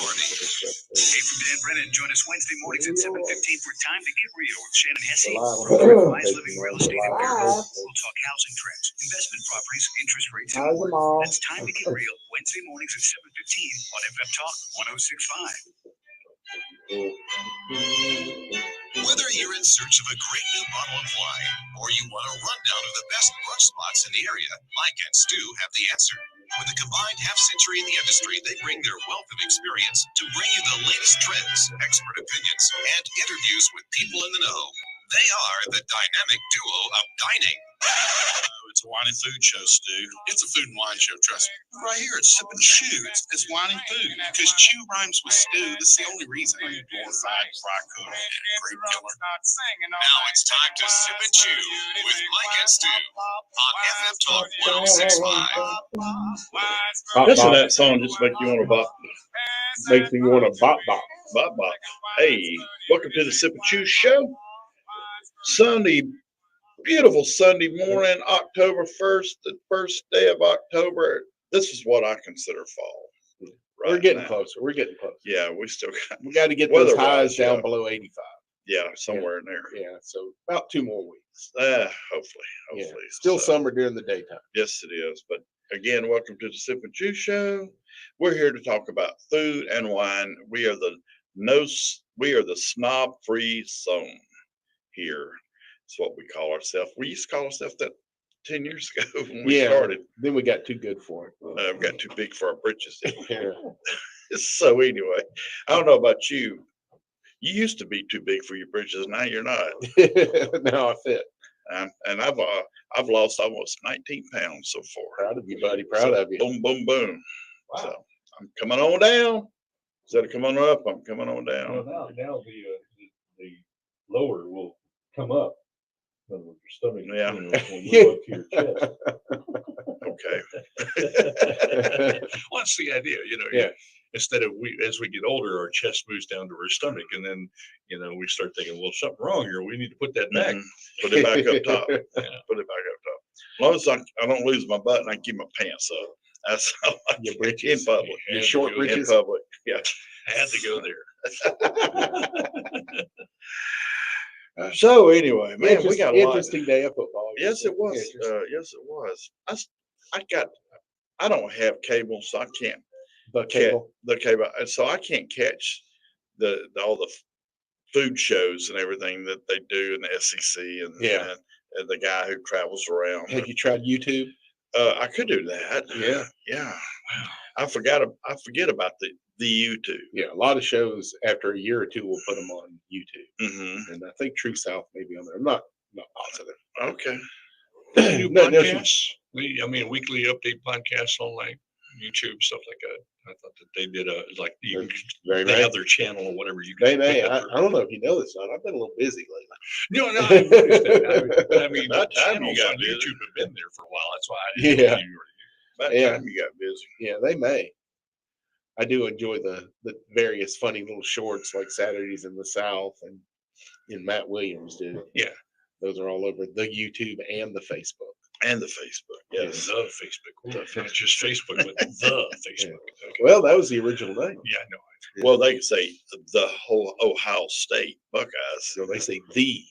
Hey, from Dan Brennan. Join us Wednesday mornings at 7:15 for Time to Get Real with Shannon Hesse. Wise Living Real Estate and We'll talk housing trends, investment properties, interest rates, and more. That's Time to Get Real, Wednesday mornings at 7:15 on FM Talk 106.5. Whether you're in search of a great new bottle of wine or you want a rundown of the best brunch spots in the area, Mike and Stu have the answer. With a combined half-century in the industry, they bring their wealth of experience to bring you the latest trends, expert opinions, and interviews with people in the know. They are the dynamic duo of dining. It's a wine and food show, Stu. It's a food and wine show, trust me. Right here, it's Sip and Chew. It's wine and food. Because chew rhymes with stew. That's the only reason. You glorified fry cook and grape killer. Now it's time to Sip and Chew with Mike and Stu on FM Talk 106.5. Listen to that song just make you want to bop. Makes me want to bop. Bop. Hey, welcome to the Sip and Chew show. Sunday, beautiful Sunday morning, October 1st, the first day of October. This is what I consider fall. We're getting closer. Yeah, we got to get those highs down below 85. Yeah, somewhere in there. Yeah, so about 2 more weeks. Hopefully. Yeah, still summer during the daytime. Yes, it is. But again, welcome to the Sip and Chew show. We're here to talk about food and wine. We are the snob-free zone here. That's what we call ourselves. We used to call ourselves that 10 years ago when we started. Then we got too good for it. We got too big for our britches. Yeah. So anyway, I don't know about you. You used to be too big for your britches. Now you're not. Now I fit. And I've lost almost 19 pounds so far. Proud of you, buddy. Proud of you. Boom, boom, boom. Wow. So I'm coming on down. Instead of coming up, I'm coming on down. Well, now the lower will come up. In other words, your stomach Yeah. will move up to your chest. Okay. Well, that's the idea, Yeah. Instead of as we get older, our chest moves down to our stomach, and then we start thinking, well, something wrong here. We need to put that back. Put it back up top. Put it back up top. As long as I don't lose my butt and I can keep my pants up. That's how I Your in britches. public. Your short In britches. public. Yeah. I had to go there. So anyway, man, we got a lot. Interesting day of football. Yes, it was. Yes, it was. I don't have cable, so I can't. The cable. The cable, and so I can't catch all the food shows and everything that they do in the SEC and the guy who travels around. Have you tried YouTube? I could do that. Yeah. Yeah. I forget about the YouTube. Yeah, a lot of shows after a year or two will put them on YouTube, Mm-hmm. and I think True South may be on there. I'm not positive. Okay. New No, podcasts. Weekly update podcasts on like YouTube, stuff like that. I thought that they did they have their channel or whatever you can. I don't know if you know this, son. I've been a little busy lately. No, I noticed that. The That time you channels got on busy. YouTube have been there for a while. That's why I Yeah. didn't know you were. That Yeah. time you got busy. Yeah, they may. I do enjoy the various funny little shorts like Saturdays in the South and Matt Williams do. Yeah. Those are all over the YouTube and the Facebook. And the Facebook. Yeah, Yes. the Facebook. Not just Facebook, but the Facebook. Okay. Well, that was the original name. Yeah, I know. Well, they can say the whole Ohio State Buckeyes. So they say the.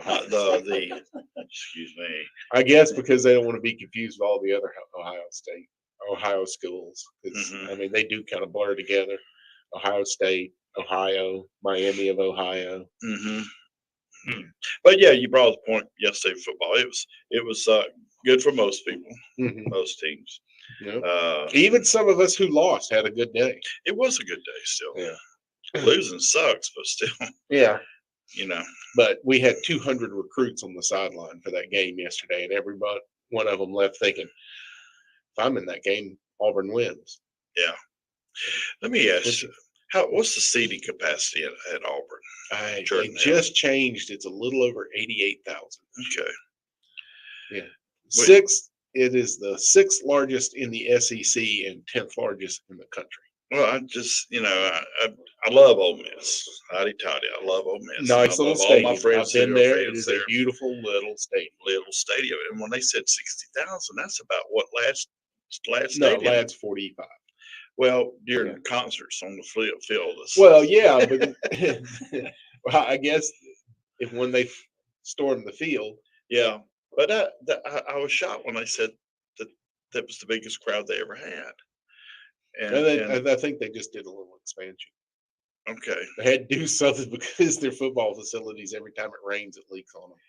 Not the. Excuse me. I guess because they don't want to be confused with all the other Ohio schools. 'Cause, Mhm. they do kind of blur together. Ohio State, Ohio, Miami of Ohio. Mm-hmm. But yeah, you brought up the point yesterday. Football. It was good for most people, most teams. Yep. Even some of us who lost had a good day. It was a good day. Still, Yeah. Losing sucks, but still, Yeah. But we had 200 recruits on the sideline for that game yesterday, and every one of them left thinking, if I'm in that game, Auburn wins. Yeah. Let me ask you, what's the seating capacity at Auburn? They Jordan just changed. It's a little over 88,000. Okay. Yeah. Wait. It is the 6th largest in the SEC and 10th largest in the country. Well, I just, I love Ole Miss. Howdy toddy, I love Ole Miss. Nice I little love stadium. all my friends I've been who are there. It fans is there. a beautiful little stadium. Little stadium. And when they said 60,000, that's about what last No, stadium? Ladd's 45. Well, during concerts on the field. Well, yeah, but well, I guess when they stormed the field, Yeah, but I was shocked when they said that that was the biggest crowd they ever had. And I think they just did a little expansion. okay, They had to do something because their football facilities, every time it rains, it leaks on them.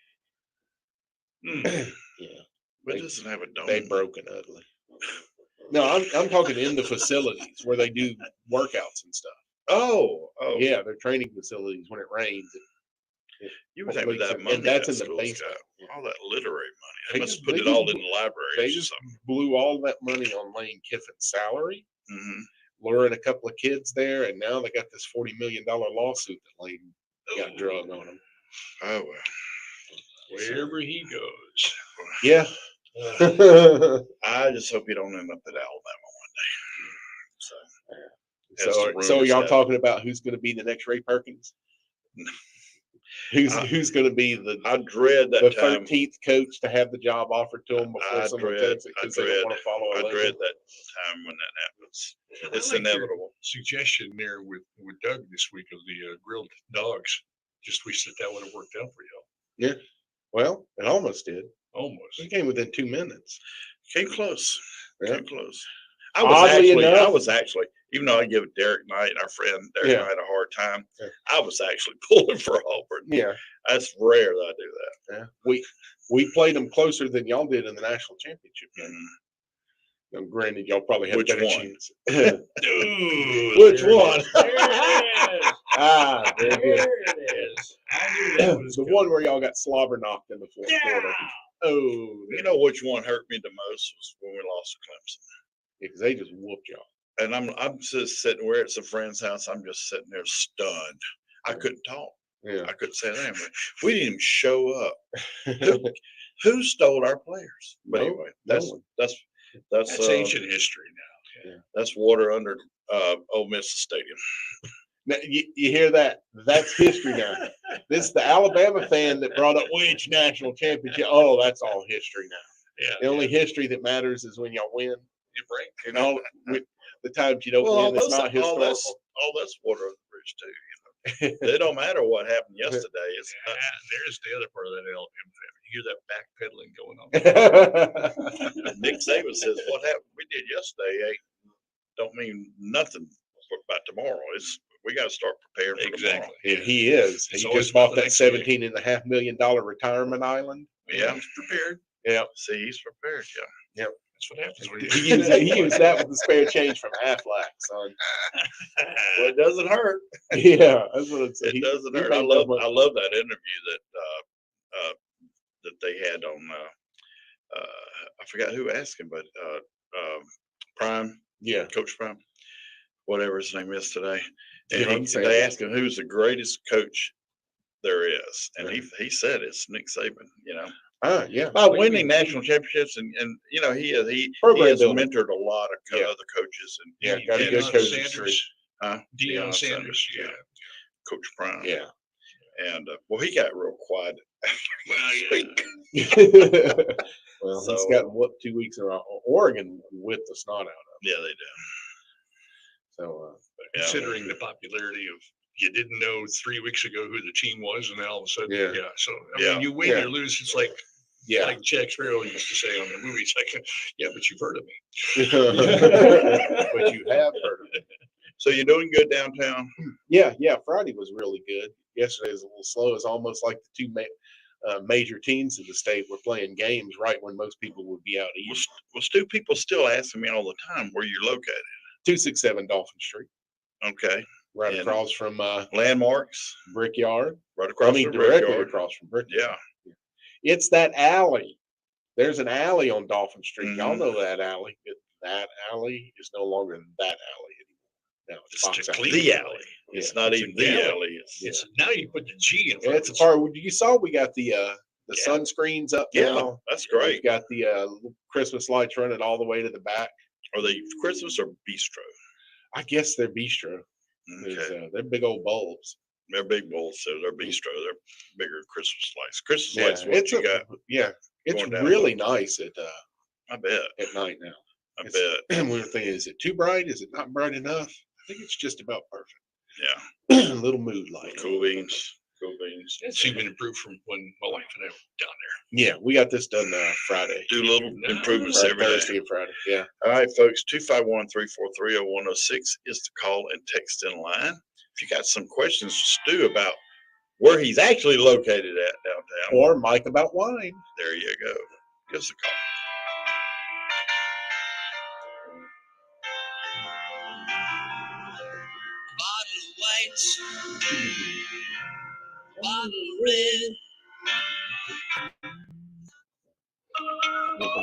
Yeah, but it doesn't have a dome. they broken ugly. No, I'm talking in the facilities where they do workouts and stuff. Oh, Yeah, their training facilities. When it rains, you would have that and money. that's in that the school's basement. got, all that literary money. They They must just- put they it all just- in the library. They or just something. blew all that money on Lane Kiffin's salary, Mhm. luring a couple of kids there, and now they got this $40 million lawsuit that Lane got drug on him. Oh, well. Wherever he goes. Yeah. I just hope you don't end up at Alabama one day. So, as the So rumors y'all have it. talking about who's going to be the next Ray Perkins? Who's going to be I dread the that time. 13th coach to have the job offered to him before I someone dread- takes it I because they don't want to follow a I legend? dread that time when that happens. It's I like your inevitable. Suggestion there with Doug this week of the grilled dogs. Just wish that would have worked out for y'all. Well, it almost did. Almost. It came within 2 minutes. Came close. Yeah. Came close. Oddly I enough- was actually, even though I give Derek Knight, our friend Derek Yeah. Knight, a hard time, Yeah. I was actually pulling for Auburn. Yeah. That's rare that I do that. Yeah. We played them closer than y'all did in the national championship game. Mhm. Now, granted, y'all probably had Which a better one? chance. Dude, Which there it one? is. There it is. Very good. There it is. I knew that was The coming. one where y'all got slobber knocked in the fourth quarter. Yeah. Oh, You know which one hurt me the most was when we lost to Clemson. because they just whooped y'all. And I'm just sitting where it's a friend's house. I'm just sitting there stunned. I couldn't talk. Yeah. I couldn't say that. We didn't even show up. Who stole our players? But No, anyway, no that's one. That's ancient history now. that's water under Ole Miss Stadium. Now, you hear that? That's history now. This is the Alabama fan that brought up which national championship. Oh, that's all history now. Yeah. The only history that matters is when y'all win. You break. You know, the times you don't Well, win, it's not historical. all that's water under the bridge too. You know, it don't matter what happened yesterday. It's not, There's the other part of that Alabama family. You hear that backpedaling going on. Nick Saban says what happened we did yesterday don't mean nothing about tomorrow. We got to start preparing for tomorrow. Exactly. And he is. It's He always just bought about the that next game. $17.5 million retirement island. Yeah, He's prepared. Yeah. see, he's prepared. Yeah. That's what happens when you He used that with the spare change from Aflac, son. Well, it doesn't hurt. Yeah, that's what it said. It doesn't hurt. I love that interview that they had on. I forgot who asked him, but Prime, Yeah. Coach Prime, whatever his name is today. Deion And they Sanders. asked him who's the greatest coach there is, and he said it's Nick Saban. You know, Yeah. by winning national championships, and he Program has building. mentored a lot of Yeah. other coaches, and Yeah, got a and, good Deion coaching Sanders. tree. Deion Deion Sanders. Yeah. Coach Prime. Yeah. And well, he got real quiet. Well, yeah. Well, he's So- gotten whooped 2 weeks in a row. Oregon whipped the snot out of him. Yeah, they do. So, Yeah. Considering the popularity of, you didn't know 3 weeks ago who the team was, and then all of a sudden, Yeah. So I Yeah. mean, you win, Yeah. you lose. It's like Jack Sparrow used to say on the movie. It's like, yeah, but you've heard of me. But you have heard of it. So you're doing good downtown. Yeah. Friday was really good. Yesterday was a little slow. It's almost like the two major teams in the state were playing games right when most people would be out eating. Well, Stu, people still asking me all the time where you're located. 267 Dolphin Street, Okay. right And- across from Landmarks Brickyard. right across the Directly Brickyard. across from Brickyard. Yeah. It's that alley. There's an alley on Dolphin Street. Y'all Mhm. know that alley. That alley is no longer that alley anymore. No, it's It's Fox to Alley. clean The alley. It's Yeah. not It's a even the galley. alley. Yeah. Now you put the G in front. It's a of it. part. You saw we got the Yeah. sunscreens up Yeah, now. that's We've great. got the Christmas lights running all the way to the back. Are they Christmas or bistro? I guess they're bistro. Okay. They're big old bulbs. They're big bowls, so they're bistro. They're bigger Christmas lights. Christmas Yeah, lights, what you got? yeah. It's going down really nice at I bet. night now. I It's- bet. And we were thinking, is it too bright? Is it not bright enough? I think it's just about perfect. Yeah. A little mood light. Cool beans. Cool beans. It's even improved from when my wife and I were down Yeah, we got this done Friday. Do little improvements Or every day. Thursday and Friday. Yeah. All right, folks, 251-343-0106 is the call and text in line. If you got some questions for Stu about where he's actually located at downtown, Or Mike about wine. there you go. Give us a call. Bottle of whites, bottle of red.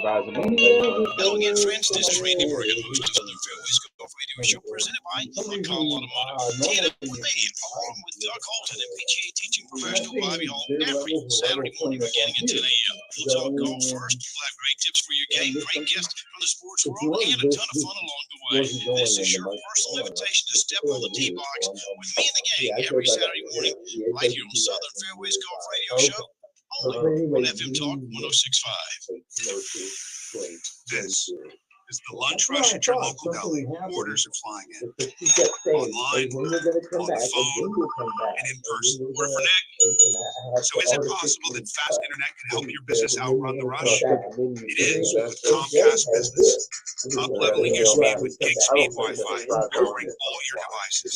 Hello again, friends. This is Randy Morgan, host of Southern Fairways Golf Radio Show, presented by Huckall Automotive. Team up with me, along with Doug Holton and PGA teaching professional Bobby Hall, every Saturday morning beginning at 10 a.m. We'll talk golf first. We'll have great tips for your game, great guests from the sports world, and a ton of fun along the way. This is your personal invitation to step on the tee box with me and the gang every Saturday morning, right here on Southern Fairways Golf Radio Show, only on FM Talk 106.5. This is the lunch rush at your local deli. Orders are flying in. Online, on the phone, and in person. Order for Nick. So is it possible that fast internet can help your business outrun the rush? It is with Comcast Business. Up-leveling your speed with gig speed Wi-Fi, powering all your devices.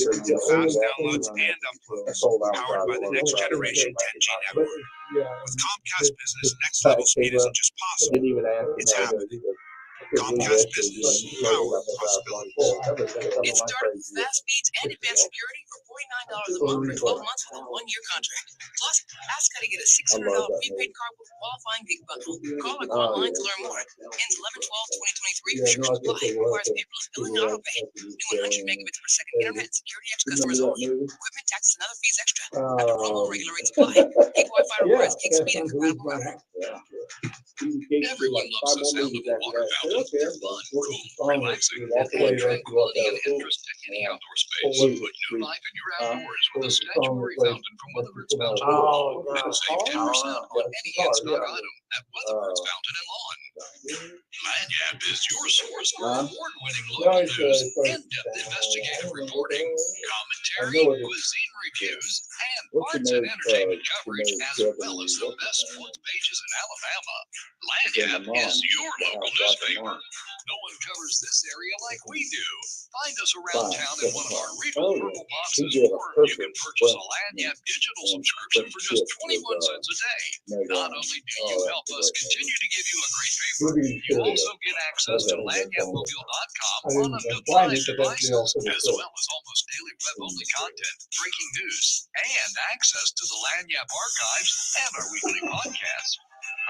Fast downloads and uploads, powered by the next generation 10G network. With Comcast Business, next level speed isn't just possible, it's happening. Comcast Business, power possibilities. It started with fast speeds and advanced security for $49 a month for 12 months with a 1-year contract. Plus, ask how to get a $600 prepaid card with a qualifying gig bundle. Call or go online to learn more. Ends 11/12/2023. Restrictions apply. Requires paperless billing and auto pay. New 100 megabits per second internet. Security extra customers only. Equipment taxes and other fees extra. After promo, regular rates apply. Gig Wi-Fi requires gig speed and compatible router. Everyone loves the sound of a water fountain. They're fun, cool, relaxing, and add tranquility and interest to any outdoor space. Put new life in your outdoors with a statuary fountain from Weatherford's Fountain and Lawn. And save 10% on any in-stock item at Weatherford's Fountain and Lawn. Lanyap is your source for award-winning local news, in-depth investigative reporting, commentary, cuisine reviews, and arts and entertainment coverage, as well as the best sports pages in Alabama. Lanyap is your local newspaper. No one covers this area like we do. Find us around town in one of our regional purple boxes, or you can purchase a Lanyap digital subscription for just 21 cents a day. Not only do you help us continue to give you a great paper, you also get access to lanyapmobile.com on up to 5 devices, as well as almost daily web-only content, breaking news, and access to the Lanyap archives and our weekly podcast.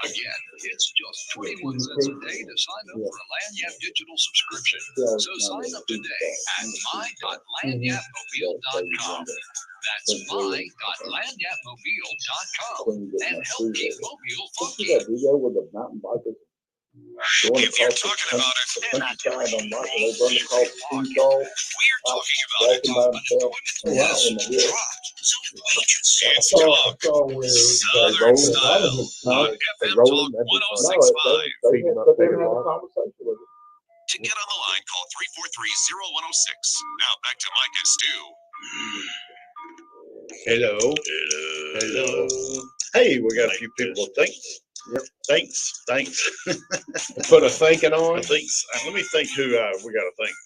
Again, it's just 21 cents a day to sign up for a Lanyap digital subscription. So sign up today at my.lanyapmobile.com. That's my.lanyapmobile.com and help keep Mobile funky. If you're talking about it, and not we're talking about it. Unemployment has dropped. So did wages. It's talk. Southern style. On FM Talk 106.5. To get on the line, call 343-0106. Now back to Mike and Stu. Hello. Hello. Hey, we got a few people. Thanks. Yep. Thanks. Put a thinking on. Thanks. Let me think who we got to thank.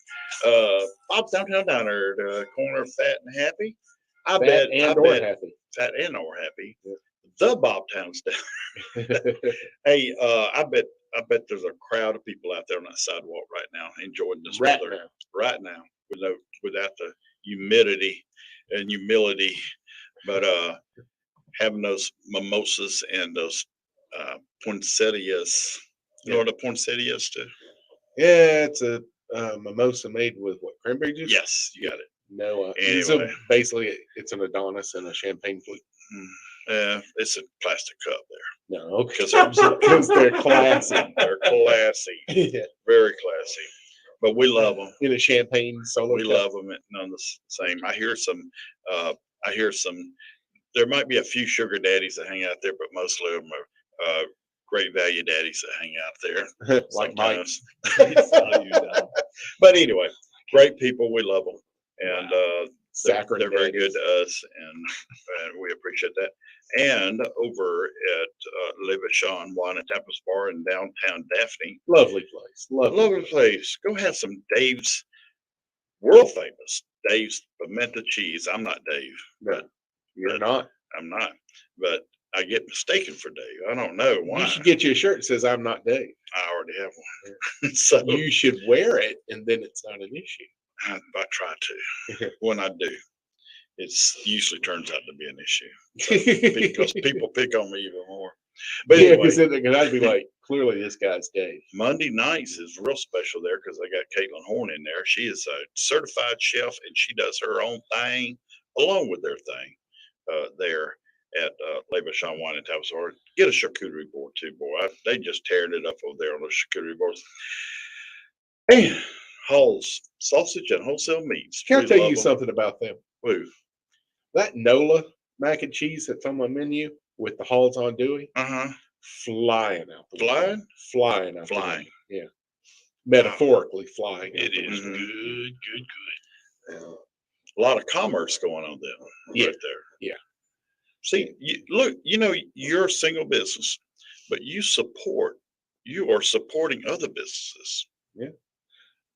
Bob's Downtown Diner, the corner of Fat and Happy. Fat and or happy. Yeah. The Bob Towns down. Hey, I bet there's a crowd of people out there on that sidewalk right now enjoying this weather. Right now, without the humidity and humility, but having those mimosas and those poinsettias. You know what a poinsettia is to? Yeah, it's a mimosa made with what, cranberry juice? Yes, you got it. No. Anyway. So basically, it's an Adonis and a champagne flute. It's a plastic cup there. No, Because they're classy. They're classy. Yeah. Very classy. But we love them. In a champagne solo. We love them. None the same. I hear some. There might be a few sugar daddies that hang out there, but mostly of them are great value daddies that hang out there. Like Mike. sometimes. But anyway, great people. We love them. And Saccharine they're very good daddies. to us, and we appreciate that. And over at Le Vachon Wine and Tapas Bar in downtown Daphne, Lovely place. lovely place. Go have some Dave's world famous Dave's pimento cheese. I'm not Dave, but You're not. I'm not. But I get mistaken for Dave. I don't know why. You should get you a shirt that says "I'm not Dave." I already have one. So You should wear it, and then it's not an issue. I try to. When I do, it usually turns out to be an issue because people pick on me even more. But Yeah, anyway, because I'd be like, clearly this guy's Dave. Monday nights is real special there because I got Caitlin Horn in there. She is a certified chef, and she does her own thing along with their thing there at Le Vachon Wine and Tapas. Or get a charcuterie board too, boy. They just tearing it up over there on the charcuterie boards. And Hall's Sausage and Wholesale Meats. Can I We tell love you 'em. something about them? Woo. That Nola mac and cheese that's on my menu with the Halls on Dewey, flying out the window. Flying? Flying out the Flying. window. Yeah. Metaphorically flying. out It the is window. good. A lot of commerce going on there. Yeah. Right there. Yeah. See, look, you're a single business, but you are supporting other businesses.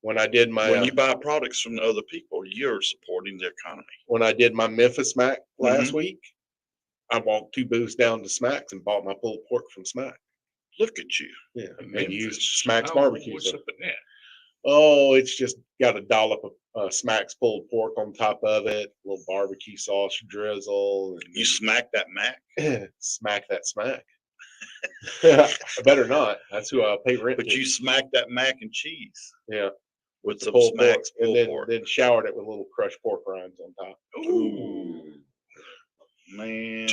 When I did my When you buy products from other people, you're supporting the economy. when I did my Memphis Mac last week, I walked 2 booths down to Smack's and bought my pulled pork from Smack. Look at you. Yeah, and Memphis. used Smack's Oh, barbecue what's sauce. up in that? Oh, it's just got a dollop of Smack's pulled pork on top of it, a little barbecue sauce drizzle, and You smack that Mac, smack that smack. I better not. That's who I pay rent but to. you smack that mac and cheese Yeah, with the some pulled pork, Smack's and pulled pork. then showered it with little crushed pork rinds on top. Ooh, man,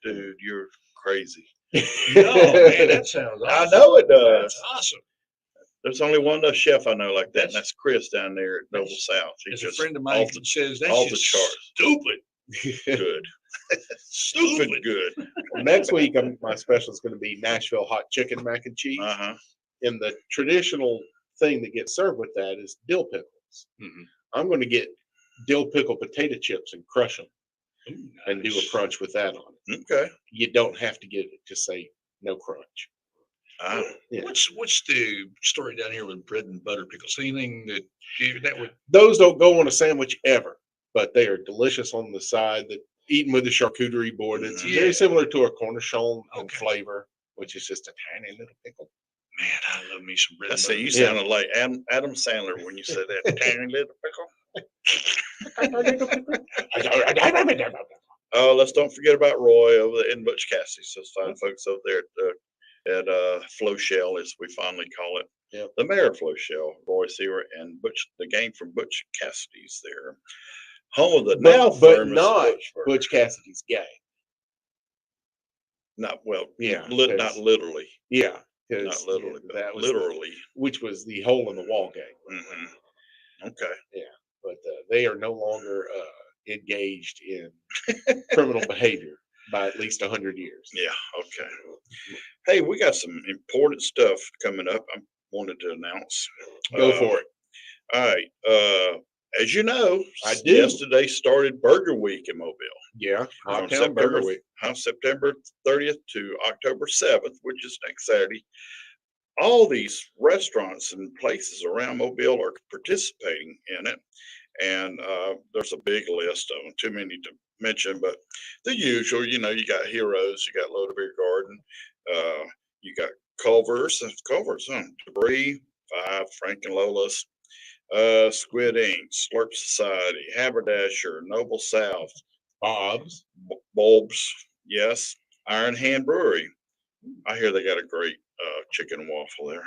dude, you're crazy. No, man, that sounds I awesome. know it does. That's awesome. There's only one other chef I know like that, and that's Chris down there at Noble South. As He's a just friend of mine off the, says, that's off the just charts. stupid. Good. Stupid good. Next week, my special is going to be Nashville hot chicken mac and cheese. Uh-huh. And the traditional thing that gets served with that is dill pickles. Mhm. I'm going to get dill pickle potato chips and crush them Ooh, and do a nice. crunch with that on it. Okay. You don't have to get it. Just say no crunch. Ah, Yeah. What's the story down here with bread and butter pickles? Anything that would Those don't go on a sandwich ever, but they are delicious on the side. That eaten with a charcuterie board. It's Yeah. very similar to a cornichon in Okay. flavor, which is just a tiny little pickle. man, I love me some bread. I and say butter. you sounded like Adam Sandler when you said that tiny little pickle. Oh, let's don't forget about Roy over there in Butch Cassidy's. Those fine folks over there at Flow Shell, as we fondly call it. Yep. The mayor of Flow Shell, Roy Seaver, and the gang from Butch Cassidy's there. Home of the now but famous not Butch Burger. Butch Cassidy's gang. Not well, Yeah, not because- literally, Yeah, not literally, but that was literally. which was the hole in the wall gang. Mhm. Okay. But they are no longer engaged in criminal behavior by at least 100 years. Yeah. Okay. Hey, we got some important stuff coming up. I wanted to announce. Go for it. All right. As you know, I do. yesterday started Burger Week in Mobile. Yeah, From Hottown Burger September, Week. September 30th to October 7th, which is next Saturday. All these restaurants and places around Mobile are participating in it. And there's a big list of them, too many to mention, but the usual, you got Heroes, you got Load Beer Garden, you got Culver's, Debris, Five, Frank and Lola's, Squid Ink, Slurp Society, Haberdasher, Noble South, Bob's. Bulbs, yes, Iron Hand Brewery. I hear they got a great chicken and waffle there,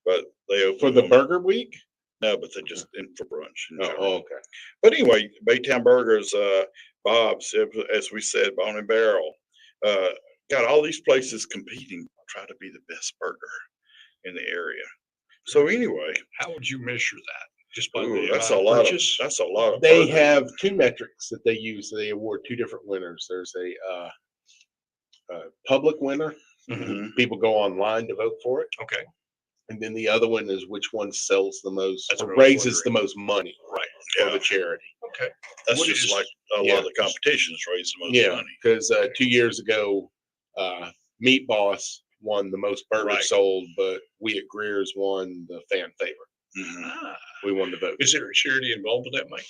but they open For the them- Burger Week? No, but they're just in for brunch. in general. Oh, okay. But anyway, Baytown Burgers, Bob's, as we said, Bone and Barrel, got all these places competing, try to be the best burger in the area. So anyway, How would you measure that? Just by ooh, the that's a amount of lot purchase? of, that's a lot of. They burgers. have 2 metrics that they use. They award 2 different winners. There's a public winner Mhm. People go online to vote for it. Okay. And then the other one is which one sells the most That's or what I was raises the wondering. most money Right. for Yeah. the charity. Okay. That's What just is- like a lot yeah. of the competitions raise the most Yeah, money. because 2 years ago, Meat Boss won the most burgers Right. sold, but we at Greer's won the fan favorite. Mhm. Ah. We won the vote. Is there a charity involved with that, Mike?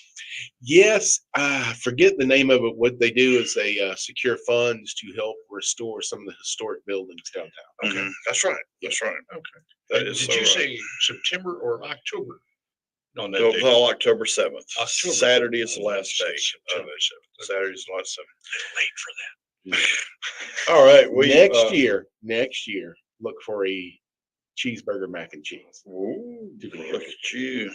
Yes, I forget the name of it. What they do is they secure funds to help restore some of the historic buildings downtown. Okay. Mhm. That's right. That's right. Okay. That is Did so you right. say September or October? On that Till day. October 7th. October. Saturday is the last day. September 7th. Saturday is the last day. Late for that. All right. We Next year, look for a cheeseburger mac and cheese. Ooh, look at you.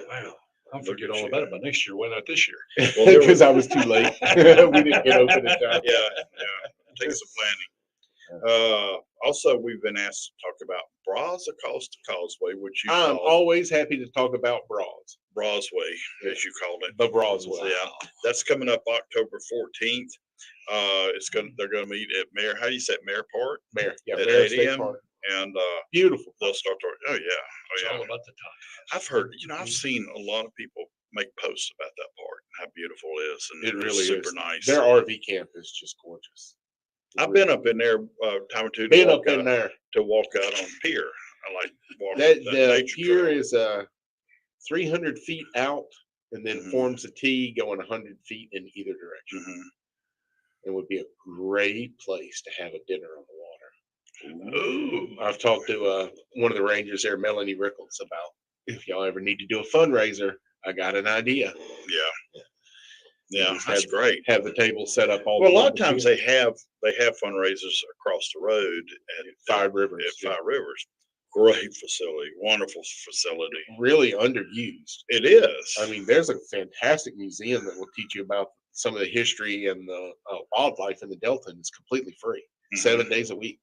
Wow. I'll Look forget at all you. about it by next year. Why not this year? Well, there Because was- I was too late. We didn't get open in time. Yeah. It takes some planning. Also, we've been asked to talk about bras across the causeway, which you I'm call always happy to talk about bras. Brasway, as you called it. The Brasway. Yeah, that's coming up October 14th. They're gonna meet at Mayor. How do you say it? Mayor Park Mayor, yeah, at Mayor 8 State a.m. Park. and Beautiful. they'll start. Oh yeah, It's oh all yeah. about the top. I've heard. I've seen a lot of people make posts about that park and how beautiful it is, and It it's really super is. nice. Their RV camp is just gorgeous. I've been up in there a time or two. Been to up in there. walk out on pier. I like walking That that the nature pier trail. is 300 feet out and then Mhm. forms a T going 100 feet in either direction. Mhm. It would be a great place to have a dinner on the water. Ooh. I've talked to one of the rangers there, Melanie Rickles, about if y'all ever need to do a fundraiser, I got an idea. Yeah, Just that's great. Have the table set up all. Well, a the lot of times barbecue. they have fundraisers across the road at Five Rivers. At Five Rivers. Great facility, wonderful facility. Really underused. It is. I mean, there's a fantastic museum that will teach you about some of the history and the wildlife in the Delta, and it's completely free, Mhm. 7 days a week.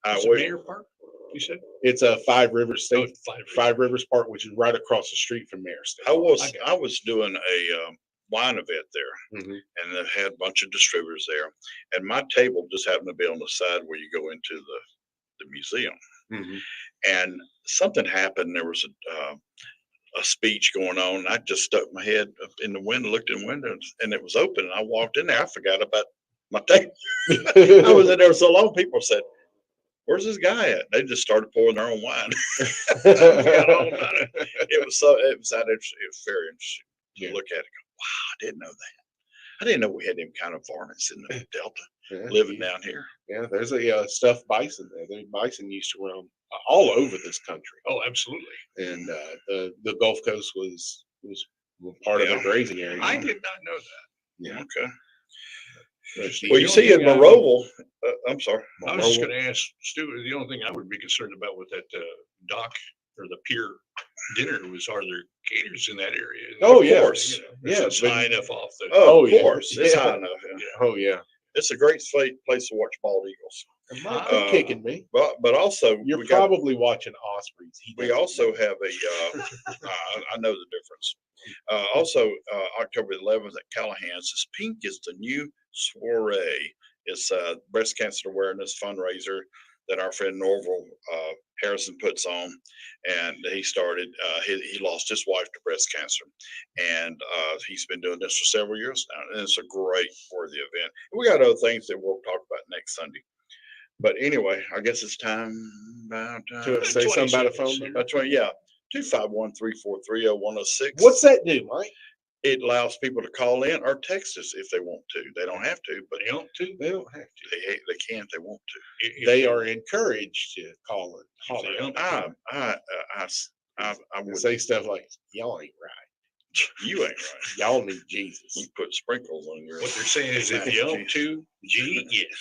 Is it Mayor Park? You said? It's a Five Rivers Oh, State, Five. Five Rivers Park, which is right across the street from Mayor State. I was I got I was doing a wine event there, Mhm. and they had a bunch of distributors there, and my table just happened to be on the side where you go into the museum, Mhm. and something happened. There was a speech going on. And I just stuck my head up in the window, looked in the window, and it was open. And I walked in there. I forgot about my table. I was in there so long. People said, "Where's this guy at?" They just started pouring their own wine. I forgot all about it. It was very interesting to Yeah. look at it. And go, wow, I didn't know that. I didn't know we had them kind of varmints in the Delta Yeah, living yeah. down here. Yeah, there's a stuffed bison there. The bison used to roam all over this country, Oh, absolutely. and the Gulf Coast was part of Yeah. the grazing area. I did not know that. Yeah. Okay. Interesting. Well, you The see only in thing I would- Monroeville, I'm sorry. I was just going to ask Stu, the only thing I would be concerned about with that dock or the pier dinner was, are there gators in that area? Oh, Of yeah. course. Is Yeah, it but- high enough off the? Oh, Oh, of yeah. course. It's Yeah. high enough. Yeah. Oh yeah, It's a great place to watch bald eagles. Mike, quit kicking me. But also, You're we got- probably watching Ospreys. He we doesn't also know. have I know the difference. Also, October 11th at Callahan's, is Pink is the new soiree. It's a breast cancer awareness fundraiser that our friend Norval Harrison puts on, and he started. He lost his wife to breast cancer, and he's been doing this for several years now, and it's a great worthy event. We got other things that we'll talk about next Sunday. But anyway, I guess it's time about To say 20 something about a seconds. phone number. that's right. Yeah. 251-343-0106. What's that do, Mike? It allows people to call in or text us if they want to. They don't have to, but They don't too. They don't have to. they can if they want to. They are encouraged to call and holler They don't. I and would say stuff like, "Y'all ain't right. you ain't right. Y'all need Jesus." You put sprinkles on your What they're saying is if you don't too, G, yes.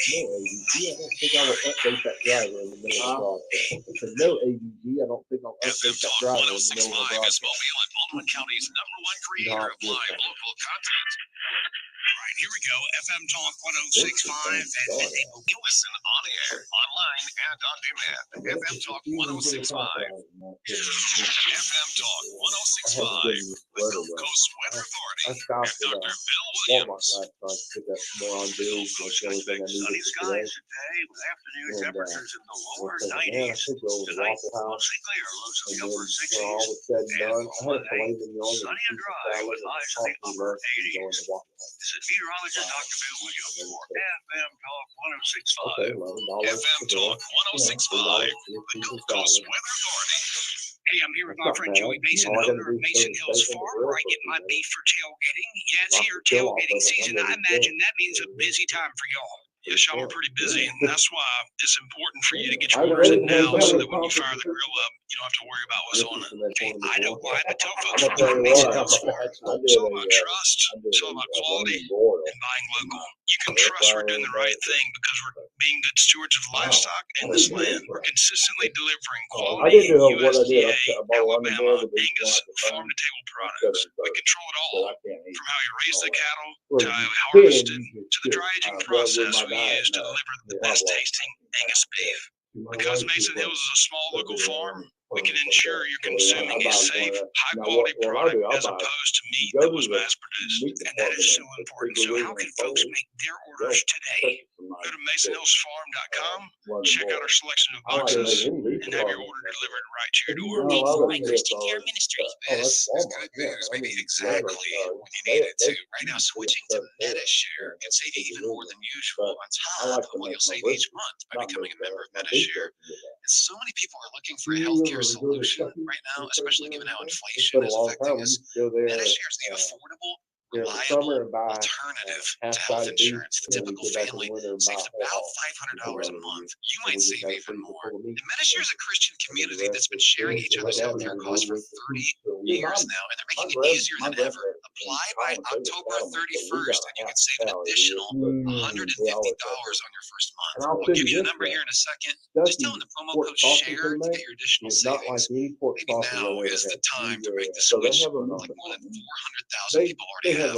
No, ADG, I don't think I will update that driver in the middle of the broadcast. I said, no, ADG, I don't think I'll update FM that Talk driver in the middle of the 1065 is broadcast. Mobile and Baldwin County's #1 creator of live local content. All right, here we go. FM Talk 1065 and listen on the air, online, and on demand. FM Talk 1065. FM Talk 1065 with Gulf Coast Weather Authority I and stopped Dr. at Bill Walmart Williams. last night to pick up more on bills. That's the only thing I needed Sunny for skies today. today with afternoon And, temperatures in the lower I said, man, I 90s. could go over to Tonight, Waffle House. mostly clear, lows in And the then upper when all 60s. was said and And done, for I had a Monday, filet mignon and a sunny and Caesar dry salad with and highs in the coffee upper left to go 80s. into Waffle House. This is meteorologist Dr. Bill Williams for FM Talk Okay, 1065. $11 FM for Talk dinner. 1065 $3 for the Caesar Gulf Coast salad. Weather Authority. Hey, I'm here with That's my not friend bad. Joey Mason, All I gotta owner do of is Mason turn the Hills steak on the Farm, grill where I for a get few my minutes. beef for tailgating. Yeah, it's Knock here, the chill off tailgating of it. I'm season. ready I to go. imagine that means a busy time for y'all. Yes, y'all are pretty busy, and that's why it's important for you to get I your orders in really now think so that that when you was fire the grill up, you don't have to worry about what's This on is it. from that Hey, corner I know before. why, but tell folks I'm about gonna tell you Mason what, Hills Farm. I It's all about did trust. It's all about quality London broil. and buying local. You can trust we're doing the right thing because we're being good stewards of livestock in this land. We're consistently delivering I quality didn't know what I did. USDA, I bought a London broil Alabama, with these Angus, ones at the time. farm-to-table products. We control it all, I can't eat from how you raise the cattle Well, to how you pig, harvest it, you to the should, dry aging well, with process my we diet, use to no. deliver the Yeah, best well, tasting Angus beef. my Because wife Mason is Hills is a small local farm, we can like ensure that. you're So, consuming I a buy safe, one of that. high Now, quality what I'll product do, I'll as buy- opposed to meat go that to was the mass produced. meat And that is so department and important. take So the how wing can and folks fold it. make their orders today? Go to MasonHillsFarm.com, check out our selection of boxes, and have your order delivered right to your door. Like Christian Care Ministries. This is good news. Maybe exactly when you need it too. Right now, switching to MetaShare can save you even more than usual on top of what you'll save each month by becoming a member of MetaShare. And so many people are looking for a healthcare solution right now, especially given how inflation is affecting us. MetaShare is the affordable, reliable alternative to health insurance. The typical family saves about $500 a month. You might save even more. And MetaShare is a Christian community that's been sharing each other's healthcare costs for 30 years now, and they're making it easier than ever. Apply by October 31st, and you can save an additional $150 on your first month. I'll give you the number here in a second. Just tell them the promo code SHARE to get your additional savings. Maybe now is the time to make the switch. Like more than 400,000 people already have.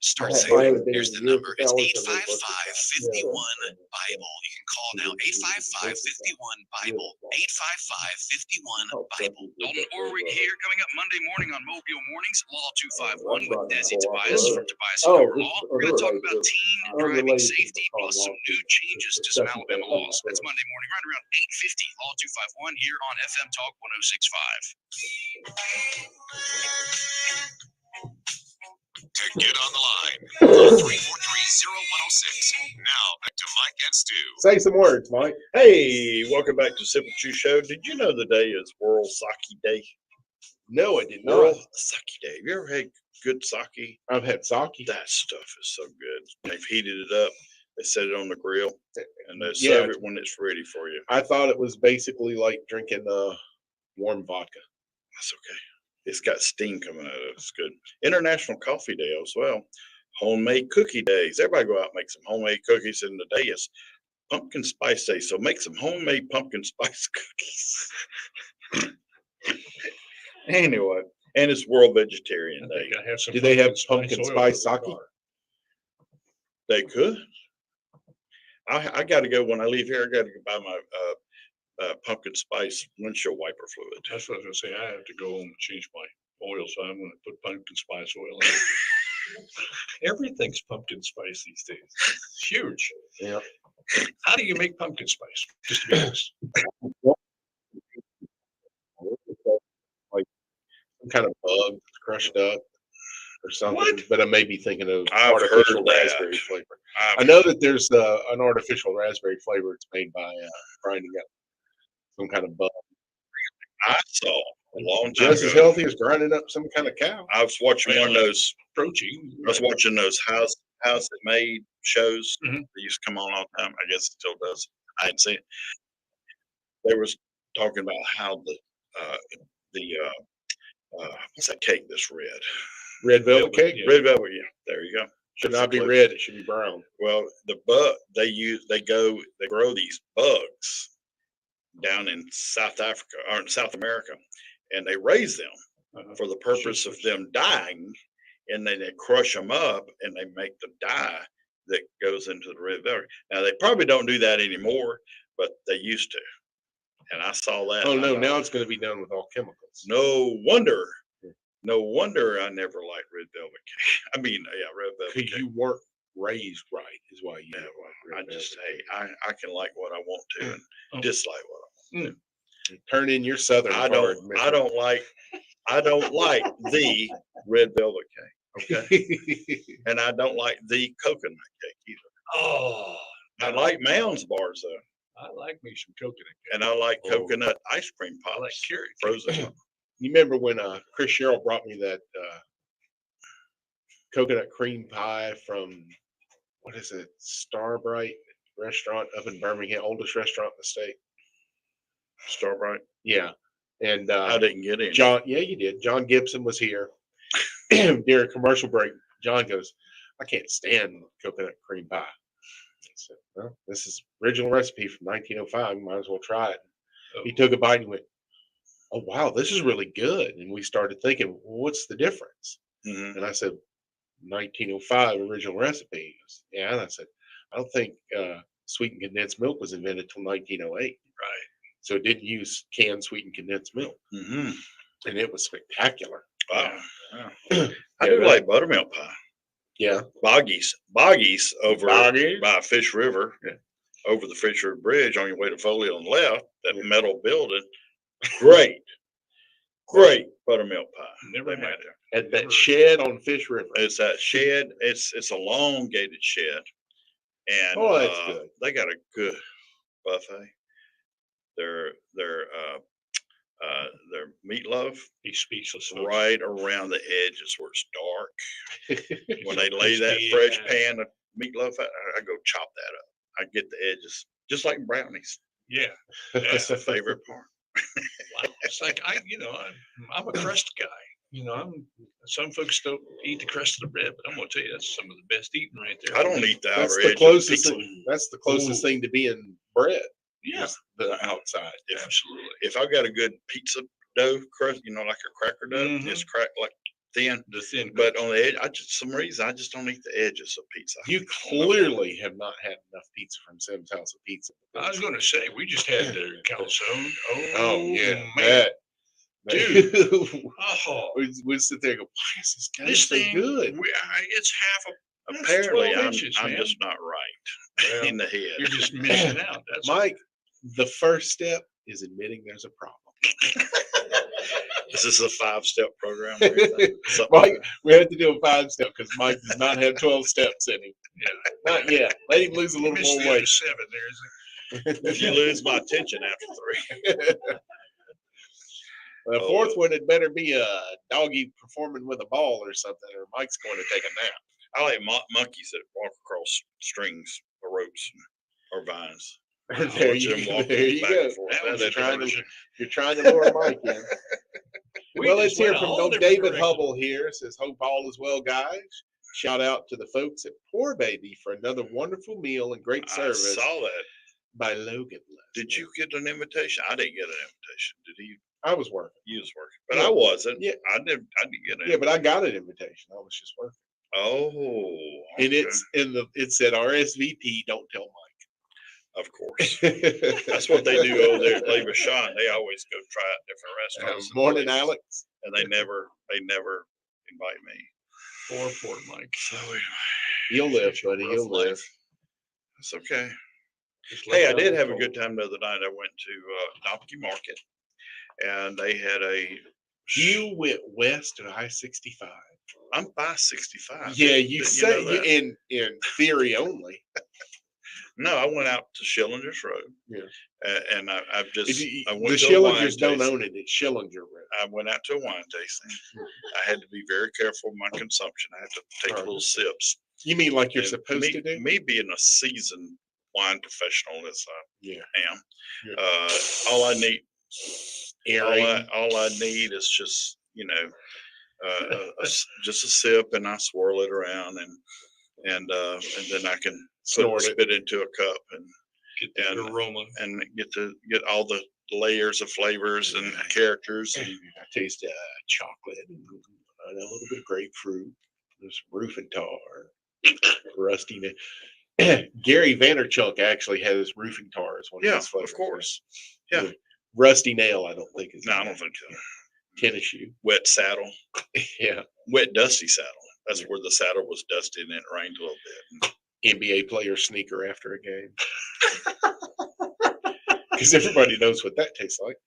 Start saving. Here's the number. It's 855-51-BIBLE. You can call now. 855-51-BIBLE. 855-51-BIBLE. Dalton Orwig here, coming up Monday morning on Mobile Mornings. Law 251 with Desi Tobias from Tobias Power Law. We're going to talk about teen driving safety plus some new changes to some Alabama laws. That's Monday morning, right around 8:50. Law 251 here on FM Talk 1065. To get on the line, 343-0106. Now back to Mike and Stu. Say some words, Mike. Hey, welcome back to Sip and Chew Show. Did you know today is World Sake Day? No, I did World not. Sake Day. Have you ever had good sake? I've had sake. That stuff is so good. They've heated it up. They set it on the grill, and they Yeah. serve it when it's ready for you. I thought it was basically like drinking warm vodka. That's okay. It's got steam coming out of it. It's good. International Coffee Day as well. Homemade cookie days. Everybody go out and make some homemade cookies. And today is Pumpkin Spice Day. So make some homemade pumpkin spice cookies. Anyway, and it's World Vegetarian Day. I have some Do they have pumpkin pumpkin oil spice in the sake? car. They could. I got to go when I leave here. I got to buy my pumpkin spice windshield wiper fluid. That's what I was gonna say. I have to go home and change my oil, so I'm gonna put pumpkin spice oil in it. Everything's pumpkin spice these days. It's huge. Yeah. How do you make pumpkin spice? Just to be honest. Like some kind of bug that's crushed up or something. What? But I may be thinking of I've artificial heard that. raspberry flavor. I know that there's an artificial raspberry flavor. It's made by grinding up some kind of bug. I saw a long time Just as ago. healthy as grinding up some kind of cow. I was watching one of those. Protein. I was watching those house that made shows Mhm. that used to come on all the time. I guess it still does. I hadn't seen it. They was talking about how the what's that cake that's red? Red velvet cake? Yeah. Red velvet. Yeah, there you go. Should not be Close. red. It should be brown. Well, they grow these bugs down in South Africa or in South America, and they raise them for the purpose of them dying, and then they crush them up and they make the dye that goes into the red velvet. Now they probably don't do that anymore, but they used to. And I saw that. Oh and I no, thought, now it's going to be done with all chemicals. no wonder. No wonder I never liked red velvet cake. I mean, yeah, red velvet Because cake. you weren't raised right, is why you Yeah, don't well, like I red just, velvet hey, I can like what I want to and dislike what I want. cake. Turn in your southern I card. don't like the red velvet cake. Okay. And I don't like the coconut cake either. Oh, I like Mounds bars though. I like me some coconut cake. And I like Oh. coconut ice cream I like pops. carrot cake. Frozen. You remember when Chris Sherrill brought me that coconut cream pie from, what is it, Starbright restaurant up in Birmingham, oldest restaurant in the state? Starbright. Yeah. And I didn't get in. John, yeah, you did. John Gibson was here during commercial break. John goes, I can't stand coconut cream pie. I said, well, this is original recipe from 1905. Might as well try it. He took a bite and went, oh, wow, this is really good. And we started thinking, well, what's the difference? Mhm. And I said, 1905 original recipe. He goes, yeah. And I said, I don't think sweetened condensed milk was invented till 1908. Right. So it didn't use canned sweetened condensed milk. Mhm. And it was spectacular. Wow. I Yeah, do that- like buttermilk pie. Yeah. Boggies over Boggies? by Fish River, over the Fish River Bridge on your way to Foley on the left, that metal building. Great buttermilk pie. Never they had make it. there. At that shed on Fish River. It's that shed. It's a long gated shed, and Oh, that's good. they got a good buffet. Their meatloaf He's speechless. right around the edges where it's dark. When they lay that Crispy, fresh yeah. pan of meatloaf, I go chop that up. I get the edges, just like brownies. Yeah. That's the favorite part. Wow. It's like I'm a crust guy. Some folks don't eat the crust of the bread, but I'm gonna tell you that's some of the best eating right there. I don't eat the That's outer the edge. closest Of thing. That's the closest Ooh. thing to being bread. Yeah, is the outside. absolutely. If I got a good pizza dough crust, like a cracker dough, Mhm. it's cracked like thin. The thin, But on the edge, some reason I just don't eat the edges of pizza. You clearly have not had enough pizza from Sam's House of Pizza. I was going to say we just had the calzone. Oh yeah, man, dude. oh, we sit there and go, why is this guy this so thing, good? it's half a. that's Apparently, 12 I'm inches, man. just not right Well, in the head. You're just missing out. That's Mike, the first step is admitting there's a problem. This is a 5-step program. or anything? Something like Mike, we had to do a 5-step because Mike does not have 12 steps in him. Yeah. Not yet. Let him lose a You little missed more the other weight. 7 there. that. You lose my attention after 3. The fourth one had better be a doggy performing with a ball or something, or Mike's going to take a nap. I like monkeys that walk across strings or ropes or vines. There Watch them you, walk there you back go. and forth. That was That's a diversion. You're trying to lure Mike in. We Well, just let's hear went from all no different David directions. Hubble here. Says, hope all is well, guys. Shout out to the folks at Poor Baby for another wonderful meal and great I service saw that. by Logan. Did you get an invitation? I didn't get an invitation. Did he? I was working. You was working, but Yeah. I wasn't. Yeah. I didn't get an. Yeah, but I got an invitation. I was just working. Oh, And okay. it said RSVP, don't tell Of course. Mike. That's what they do over there at Le Bichon. They always go try out different restaurants. and Morning, places, Alex. And they never invite me. Poor Mike. So anyway, You'll live, such a buddy. rough You'll live. life. It's okay. Just Hey, let I did down have a the good cold. time the other night. I went to Nopke Market, and they had a. You went west of I-65. I'm by 65. Yeah, you Didn't say know that? in theory only. No, I went out to Schillinger's Road. Yeah. And I've just I The went to a wine Schillingers don't tasting. own it. It's Schillinger Road. I went out to a wine tasting. I had to be very careful with my consumption. I had to take Right. little sips. You mean like you're And supposed me, to do? Me being a seasoned wine professional as Yeah. I am, Yeah. all I need, Airing. all I need is just just a sip, and I swirl it around, and then I can Snort it. spit into a cup Get that and- aroma. and get all the layers of flavors and characters. And I taste chocolate and a little bit of grapefruit. There's roof and tar. Rusty. Gary Vaynerchuk actually has roofing tar as one of Yeah, his flavors. of course. Yeah. Rusty Nail, I don't think is. No, I don't think so. Tennis shoe. Wet saddle, Yeah. wet dusty saddle. That's where the saddle was dusty and it rained a little bit. NBA player sneaker after a game. Because everybody knows what that tastes like.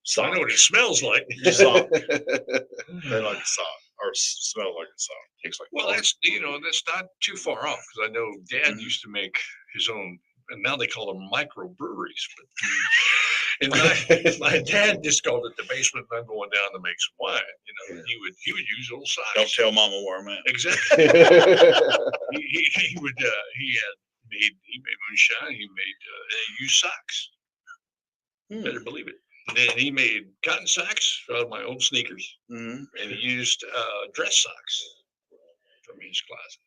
So I know what it smells like. Sock. They like a sock or smell like a sock. Tastes like Well, that's that's not too far off because I know Dad used to make his own, and now they call them microbreweries. But and my dad just called it the basement. And I'm going down to make some wine. He would use little socks. Don't tell Mama where I'm at. Exactly. he would he made moonshine. He used socks. Better believe it. And then he made cotton socks out of my old sneakers, Mm-hmm. and he used dress socks from his closet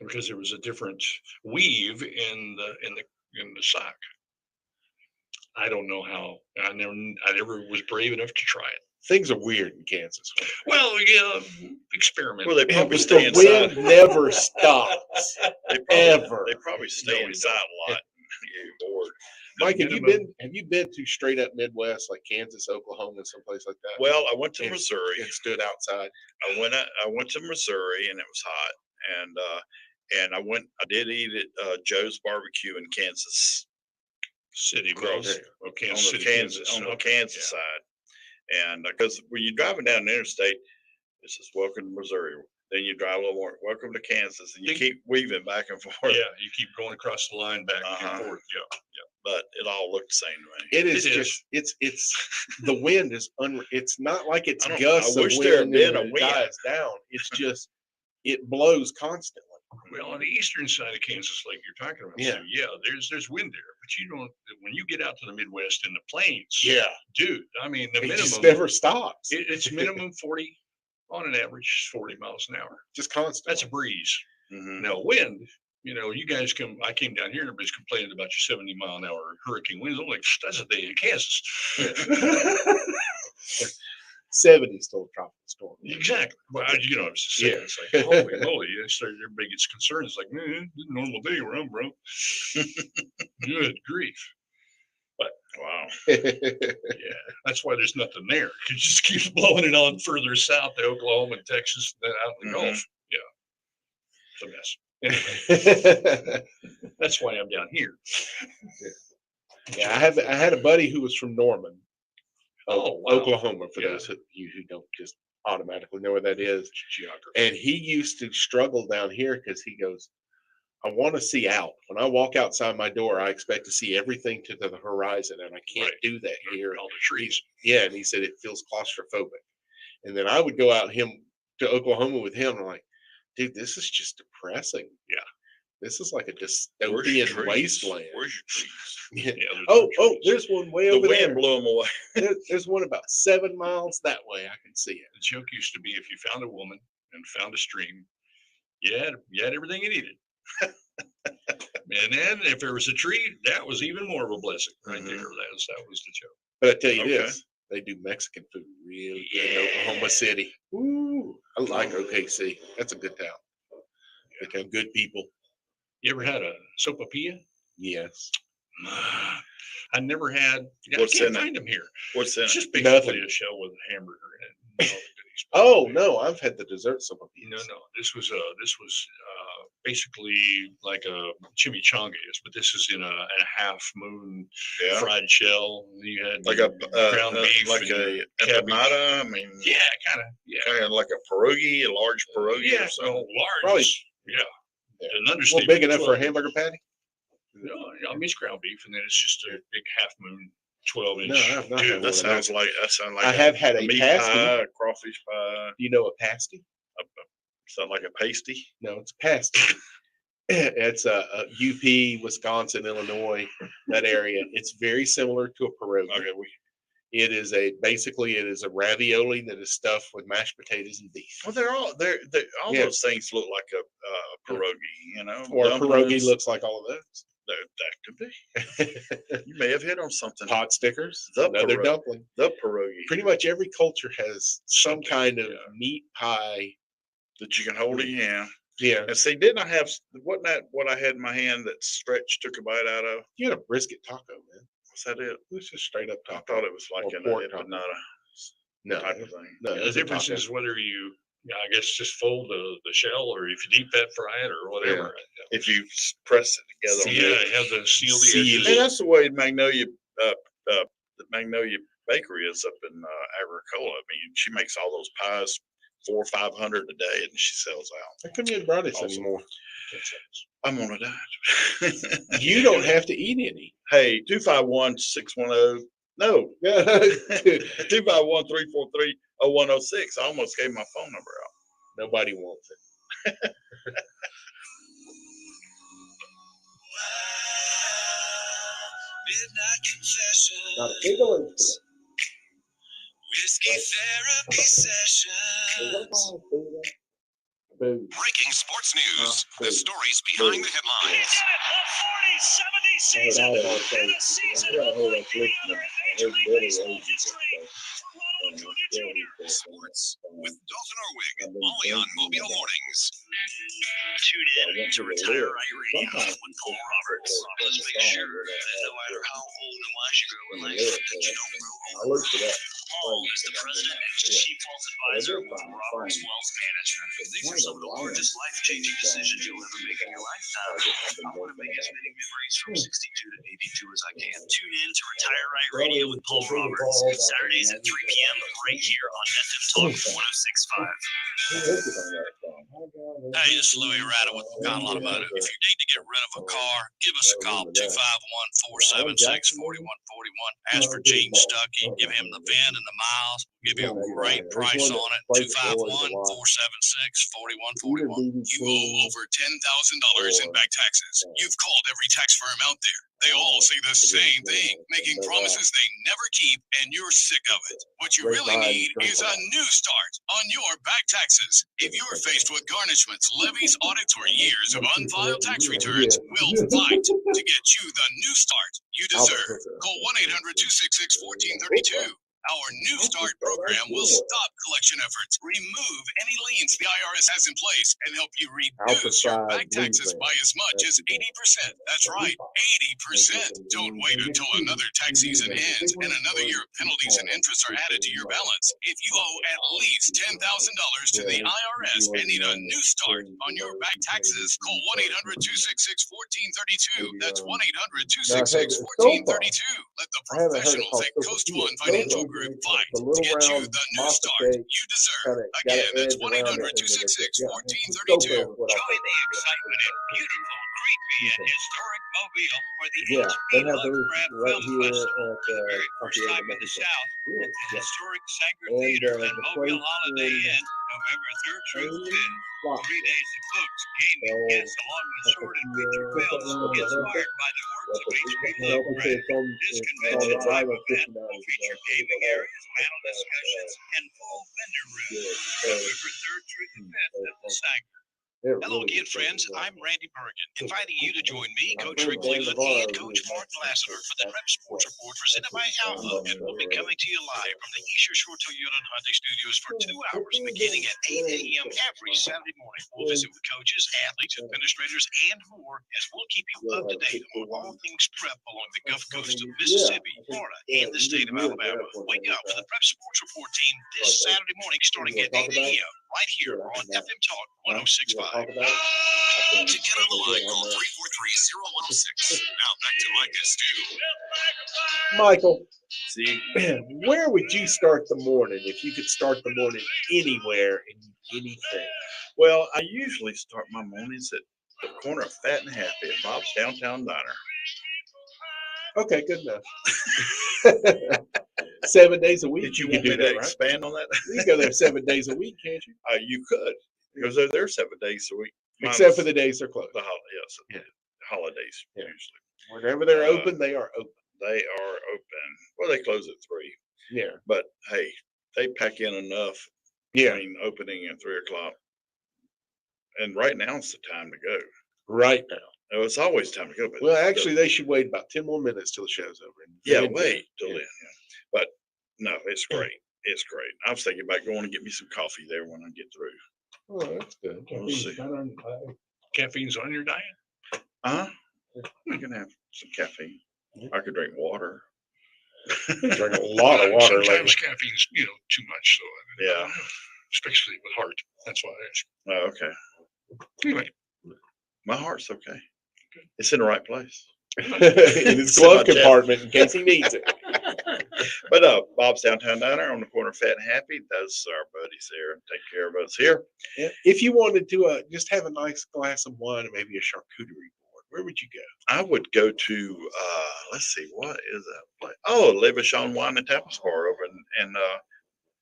because there was a different weave in the sock. I don't know how. I never was brave enough to try it. Things are weird in Kansas. Well, yeah, experiment. Well, they probably But stay the inside. wind never stops. Ever. They Ever. probably stay No, we inside a lot. You're bored. Mike, have minimum- you been to straight up Midwest like Kansas, Oklahoma, someplace like that? Well, I went to And- Missouri. and stood outside. I went to Missouri and it was hot. And I did eat at Joe's Barbecue in Kansas. City Gross. Mills, On Kansas the City, Kansas, on the Kansas side. And because when you're driving down the interstate, it says welcome to Missouri. Then you drive a little more, welcome to Kansas, and you keep weaving back and forth. Yeah, you keep going across the line back Uh-huh. and forth. Yeah. But it all looked the same to me. It is It just it's the wind is it's not like it's I gusts wish of there had wind been and a it wind. dies down. It's just it blows constantly. Well, on the eastern side of Kansas, like you're talking about, Yeah. Sue, there's wind there, but you don't. When you get out to the Midwest and the plains, Yeah, dude, I mean the it minimum just never stops. it's minimum 40 on an average 40 miles an hour. Just constant. That's a breeze. Mhm. Now wind, you guys I came down here and everybody's complaining about your 70-mile-an-hour hurricane winds. I'm like, that's a day in Kansas. 70 still a tropical storm. Exactly. Well, I'm just saying, Yeah. it's like, holy moly, everybody gets concerned. It's like, man, it's a normal day where I'm, bro. Good grief. Wow. Yeah, that's why there's nothing there. It just keeps blowing it on further south to Oklahoma and Texas, and then out in the Mhm. Gulf. Yeah, it's a mess. Anyway, that's why I'm down here. Yeah, I had a buddy who was from Norman, Oh, wow. Oklahoma. For Yeah. those of you who don't just automatically know where that is, Geography. and he used to struggle down here because he goes, I want to see out. When I walk outside my door, I expect to see everything to the horizon, and I can't Right. do that here. All the trees. Yeah, and he said it feels claustrophobic. And then I would go out to Oklahoma with him, and I'm like, dude, this is just depressing. Yeah. This is like a Where's your dystopian trees? wasteland. Where's your trees? Yeah. Yeah, there's Oh, no oh, trees. there's one way The over wind there. blew them away. There's one about 7 miles that way. I can see it. The joke used to be if you found a woman and found a stream, you had everything you needed. And then if there was a tree, that was even more of a blessing right there. That was the joke. But I tell you Okay. this, they do Mexican food really good in Oklahoma City. Ooh, I like OKC. That's a good town. Good town, good people. You ever had a sopapilla? Yes. I never had. What's I can't in it? find them here. What's in It's it? just basically Nothing. a shell with a hamburger in it. And all the goodies. Oh no, I've had the dessert sopapillas. No. This was basically like a chimichanga is, but this is in a half moon Yeah. fried shell. You had Like a ground beef, like and a cabbage. empanada. I mean, Yeah, kind of. Yeah, kind of like a pierogi, a large pierogi yeah. or So something. large. Probably- Yeah. Yeah. An Well, understatement. big enough for a 12 hamburger patty? No, I mean, it's ground beef, and then it's just a big half moon, 12-inch. No, I've not had Dude, one. That sounds like I have had a meat pasty. pie, a crawfish pie, Do you know a pasty? something like a pasty. No, it's a pasty. It's a UP, Wisconsin, Illinois, that area. It's very similar to a pierogi. Okay, It is basically a ravioli that is stuffed with mashed potatoes and beef. well, they're all Yeah. those things look like a pierogi, Or a pierogi dumplings. looks like all of those. That could be. You may have hit on something. Pot stickers, The another pierogi. dumpling. The pierogi Pretty much every culture has some Something, kind of yeah. meat pie. that you can hold in your hand. Yeah. And see, didn't I have, wasn't that what I had in my hand that Stretch took a bite out of? You had a brisket taco, man. Was that it? It was just straight up I taco. thought it was like Or an pork taco. empanada No, type of thing. no, The it was a difference taco. is whether you, I guess, just fold the shell or if you deep fat fry it or whatever. If you press it together. on Yeah, the- have the seal the Seal edges. And that's the way Magnolia, the Magnolia Bakery is up in Agricola. I mean, she makes all those pies, 400 or 500 a day, and she sells out. How come you hadn't brought us Awesome. anymore? I'm on a diet. You don't have to eat any. Hey, 251-610. No, 251-343-0106. I almost gave my phone number out. Nobody wants it. Midnight confession. Not a single incident. Whiskey therapy Is that sessions. all I do that? Boo. Breaking sports news. Boo. The stories behind the headlines. I heard all things. I got a whole lot of listening. I heard Billy Ages Sports with Dalton Orwig, only on Mobile Mornings. Tune in to Retire Right Radio with Paul Roberts. Let's make sure that no matter how old and wise you grow in life, that you don't grow I old. looked it up. Paul is the president and chief wealth advisor with Roberts Wealth Management. These are some of the largest life-changing decisions you'll ever make in your lifetime. I want to make as many memories from 62 to 82 as I can. Tune in to Retire Right Radio with Paul Roberts. Saturdays at 3 p.m. right here on FM Talk 1065. Hey, it's Louis Rada with McConnell Automotive. If you need to get rid of a car, give us a call, 251-476-4141. Ask for Gene Stuckey, give him the VIN and the miles. We'll give you a great price on it, 251-476-4141. You owe over $10,000 in back taxes. You've called every tax firm out there. They all say the same thing, making promises they never keep, and you're sick of it. What you really need is a new start on your back taxes. If you're faced with garnishments, levies, audits, or years of unfiled tax returns, we'll fight to get you the new start you deserve. Call 1-800-266-1432. Our New Start program will stop collection efforts, remove any liens the IRS has in place, and help you reduce your back taxes by as much as 80%. That's right, 80%. Don't wait until another tax season ends and another year of penalties and interest are added to your balance. If you owe at least $10,000 to the IRS and need a new start on your back taxes, call 1-800-266-1432. That's 1-800-266-1432. Let the professionals at Coast One Financial Group fight to get you the new start you deserve. Again, that's 1-800-266-1432. Join the excitement in beautiful, creepy, and historic Mobile for the Yeah, they HP have those Lovecraft right Film here Festival. at The very first time in the South at the historic Sanger Theater and Mobile Holiday Inn, November 3rd through the 5th. 3 days of books, gaming, guests, along with short and feature films inspired by the works of H.P. Lovecraft. This convention-type event will feature gaming areas, panel discussions, and full vendor rooms. November 3rd through the 5th at the Sanger. Hello again, friends. I'm Randy Bergen, inviting you to join me, Coach Rick Cleveland, and Coach Mark Lassiter for the Prep Sports Report presented by Outlook. And we'll be coming to you live from the Eastern Shore Toyota and Hyundai Studios for 2 hours, beginning at 8 a.m. every Saturday morning. We'll visit with coaches, athletes, administrators, and more as we'll keep you up to date on all things prep along the Gulf Coast of Mississippi, Florida, and the state of Alabama. Wake up for the Prep Sports Report team this Saturday morning starting at 8 a.m. right here on FM Talk 1065. To get on the line, call 343-0106. Now back to Mike and Stu. Michael, See, where would you start the morning if you could start the morning anywhere in anything? well, I usually start my mornings at the corner of Fat and Happy at Bob's Downtown Diner. Okay, good enough. 7 days a week. Did you can want me do to that, right? expand on that? You can go there 7 days a week, can't you? You could, because they're there 7 days a week. Except for the days they're closed. the yes, Yeah. holidays Yeah. usually. Whenever they're open, they are open. They are open. Well, they close at 3, Yeah. but hey, they pack in enough Yeah. between opening and 3 o'clock. And right now it's the time to go. Right now. No, it's always time to go. But Well, actually, they should wait about 10 more minutes till the show's over. and yeah, then- wait till yeah. then. Yeah. But no, it's great. It's great. I was thinking about going and get me some coffee there when I get through. Oh, that's good. We'll see. Caffeine's on your diet? I can have some caffeine. I could drink water. Drink a lot of water Sometimes lately. caffeine's, too much. So, Yeah. especially with heart. That's why I ask. Oh, okay. Anyway, My heart's okay. It's in the right place. In his So glove much compartment in case he needs it. But Bob's Downtown Diner on the corner of Fat and Happy. Those are our buddies there and take care of us here. Yeah. If you wanted to just have a nice glass of wine and maybe a charcuterie board, where would you go? I would go to let's see, what is that place? Oh, Le Vachon Wine and Tapas Bar over in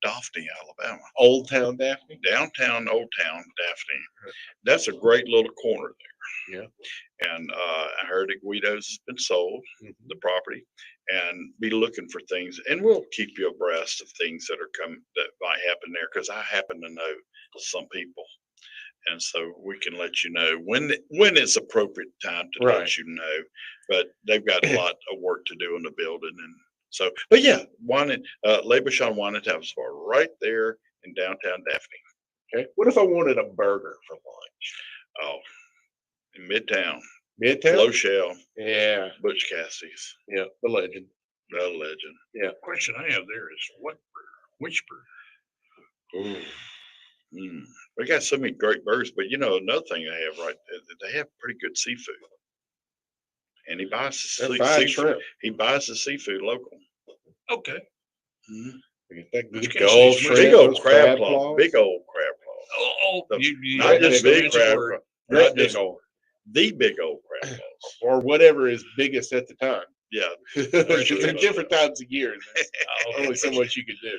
Daphne, Alabama. Old Town Daphne? Downtown, Old Town, Daphne. That's a great little corner there. Yeah. And I heard that Guido's has been sold, the property, and be looking for things. And we'll keep you abreast of things that might happen there, because I happen to know some people. And so we can let you know when it's appropriate time to Right. let you know. But they've got a lot of work to do in the building. And so, but yeah, Le Bouchon Wine and Tapas Bar right there in downtown Daphne. Okay. What if I wanted a burger for lunch? Oh, in Midtown, Midtown? Lochelle, Yeah. Butch Cassidy's, Yeah. The legend. the legend. question I have there is what burger? Which burger? Ooh. They got so many great burgers, but another thing they have they have pretty good seafood. And he buys the They're fried seafood. shrimp. He buys the seafood local. Okay. We get that good Butch Gulf Cassidy's shrimp. Big old those crab claws. claw. Big old crab claw. Oh, The- Not just big big crab word. claw. Not Not big just old. the big old crab claws. Or whatever is biggest at the time. Yeah. Because there's different times of year. There's Oh, only so much you can do.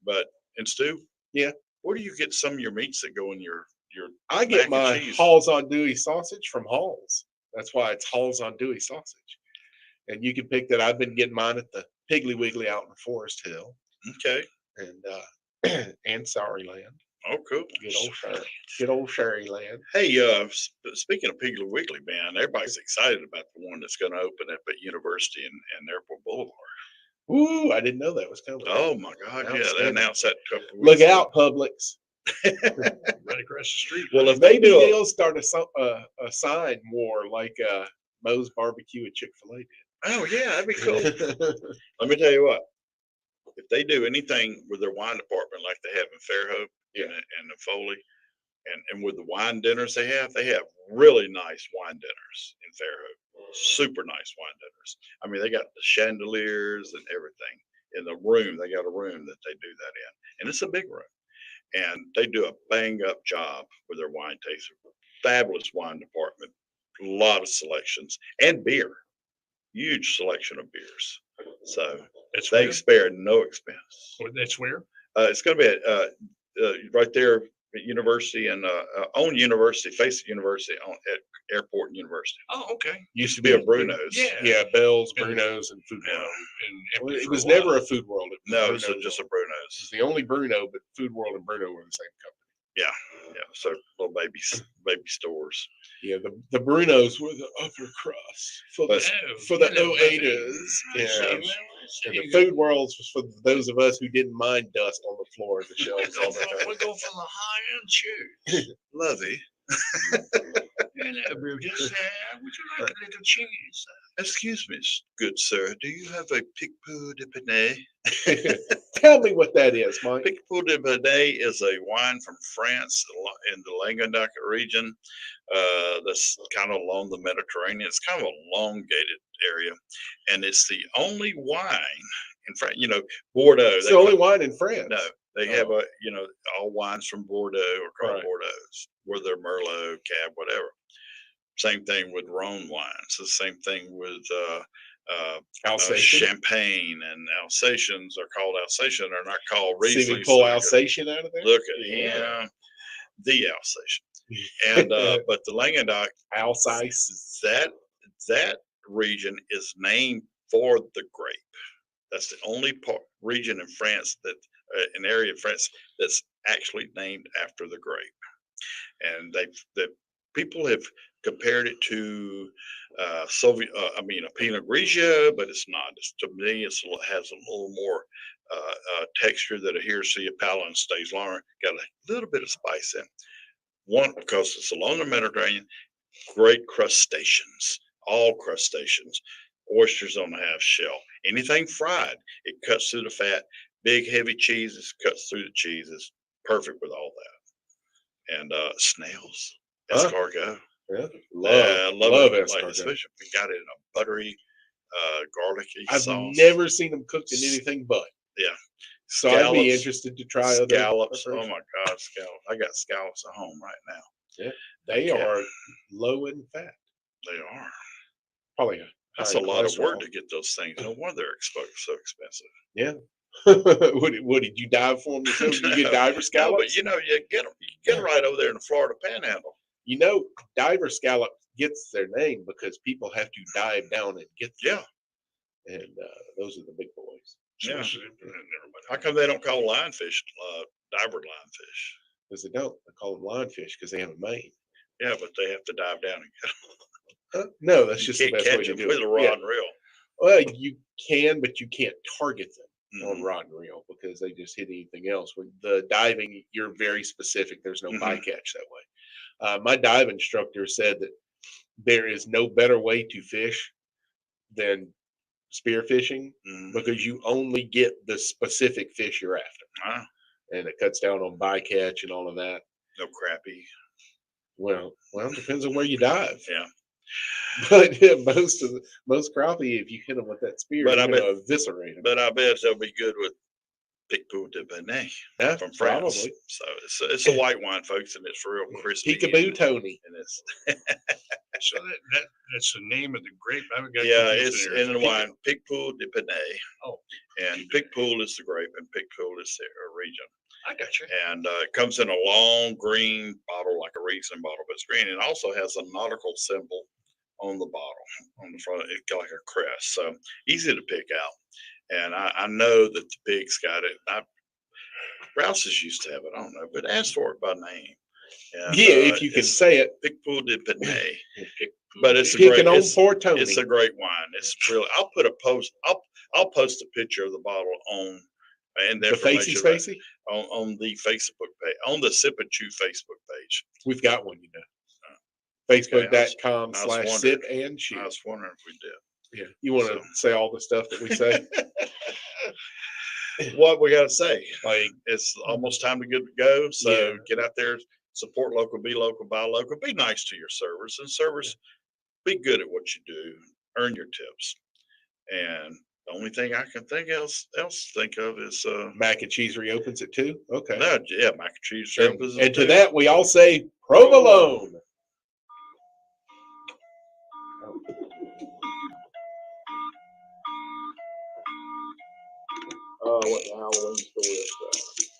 But and Stu? Yeah. Where do you get some of your meats that go in your I get mac and my cheese? Halls on Dewey sausage from Halls. That's why it's Halls on Dewey sausage. And you can pick that. I've been getting mine at the Piggly Wiggly out in Forest Hill Okay. and and Sorryland. Oh, cool. Good old Sherryland. Hey, speaking of Piggly Wiggly, man, everybody's excited about the one that's going to open up at University and Airport Boulevard. Ooh, I didn't know that was coming. Oh my God! Yeah, they Outstanding. announced that a couple of Look weeks ago. out, Publix. right across the street. Well, if they Maybe do, they'll start a sign war like Moe's Barbecue at Chick-fil-A did. oh yeah, that'd be cool. Let me tell you what. If they do anything with their wine department like they have in Fairhope Yeah. and in Foley, and with the wine dinners they have really nice wine dinners in Fairhope. Super nice wine dinners. I mean, they got the chandeliers and everything in the room. They got a room that they do that in, and it's a big room. And they do a bang up job with their wine tasting. Fabulous wine department, a lot of selections and beer, huge selection of beers. So That's they where? spare no expense. That's where? It's going to be right there at University and on University, face University at Airport and University. Oh, okay. Used to be a Bruno's. Yeah. Yeah, Bell's, Bruno's, and Food Yeah. World. And Well, empty it for was a while. never a Food World. It was No, Bruno's. so just a It Bruno's. was the only Bruno, but Food World and Bruno were the same company. Yeah. So little baby stores. Yeah, the Brunos were the upper crust for the Oh, for the hello, 08ers. I see. Yeah. Well, And there the you go. Food Worlds was for those of us who didn't mind dust on the floor of the shelves all the We time. go for the high-end shoes. Lovey. Hello, Brutus. Would you like a little cheese? Excuse me, good sir. Do you have a Picpoul de Panay? Tell me what that is, Mike. Picpoul de Panay is a wine from France in the Languedoc region. That's kind of along the Mediterranean. It's kind of a elongated area, and it's the only wine in France. Bordeaux. It's the only wine in France. No, they have all wines from Bordeaux or called Right. Bordeaux's, whether Merlot, Cab, whatever. Same thing with Rhone wines. The same thing with Alsatian. Champagne and Alsatians are called Alsatian. They're not called See Riesling. me pull Alsatian out of there? Look at Yeah. him, the Alsatian. And but the Languedoc, Alsace. that region is named for the grape. That's the only region in France an area of France that's actually named after the grape. And the people have compared it to a Pinot Grigio, but it's not. To me, it has a little more texture that adheres to your palate and stays longer. Got a little bit of spice in. One, because it's along the Mediterranean, great crustaceans, all crustaceans, oysters on the half shell. Anything fried, it cuts through the fat. Big heavy cheeses cuts through the cheeses. Perfect with all that. And snails, Huh? escargot. Yeah. Love it. Like, escargot. especially if we got it in a buttery, garlicky I've sauce. never seen them cooked in anything but. Yeah. So I'd be Scallops, interested to try other scallops. Oh preparations. my God, scallops! I got scallops at home right now. They Okay. are low in fat. They are. Probably That's high a in lot of work cholesterol. to get those things. No wonder they're so expensive. Yeah. what did you dive for them yourself? Did you get diver No, scallops? but you know, you get them right over there in the Florida Panhandle. You know, diver scallop gets their name because people have to dive down and get them. Yeah, And those are the big boys. yeah. Never mind. How come they don't call lionfish diver lionfish? Because they don't. They call them lionfish because they have a mane. Yeah, but they have to dive down and get them. No, that's You just the can't best way catch to them do with it. a rod Yeah. and reel. Well, you can, but you can't target them on Mhm. rod and reel because they just hit anything else. With the diving, you're very specific. There's no Mhm. bycatch that way. My dive instructor said that there is no better way to fish than spearfishing Mhm. because you only get the specific fish you're after, Ah, and it cuts down on bycatch and all of that. no crappie. Well, it depends on where you dive. Yeah. But most crappie, if you hit them with that spear, But you're I going bet- to eviscerate them. But I bet they'll be good with Picpoul de Benet Yeah, from France. probably. So it's a white wine, folks, and it's real crispy. Peekaboo Tony. And it's So that's the name of the grape. I haven't got yeah, confused it's there. in the wine. Picpoul de Benet. Oh, And Picpoul is the grape, and Picpoul is the region. I got you. And it comes in a long green bottle, like a Riesling bottle, but it's green. It also has a nautical symbol on the bottle, on the front. It's got like a crest, so easy to pick out. And I know that the pigs got it. Rouse's used to have it. I don't know, but ask for it by name. And, Yeah, if you can it's say it. Picpoul de Benet. But it's a Picking great. on It's, poor Tony. it's a great wine. It's really. I'll put a post. I'll post a picture of the bottle on and the the Facey information about- Spacey? on the Facebook page, on the Sip and Chew Facebook page. We've got one, you know. Okay, Facebook.com I was / wondering. sip and chew. I was wondering if we did. Yeah. You want to say all the stuff that we say? What we got to say? Like, It's almost time to go. So Yeah. get out there, support local, be local, buy local, be nice to your servers, and servers, be good at what you do, earn your tips. And the only thing I can think of is mac and cheese reopens at 2. Okay. no, yeah, mac and cheese. And, services and to too. that, we all say provolone. What the Halloween story is.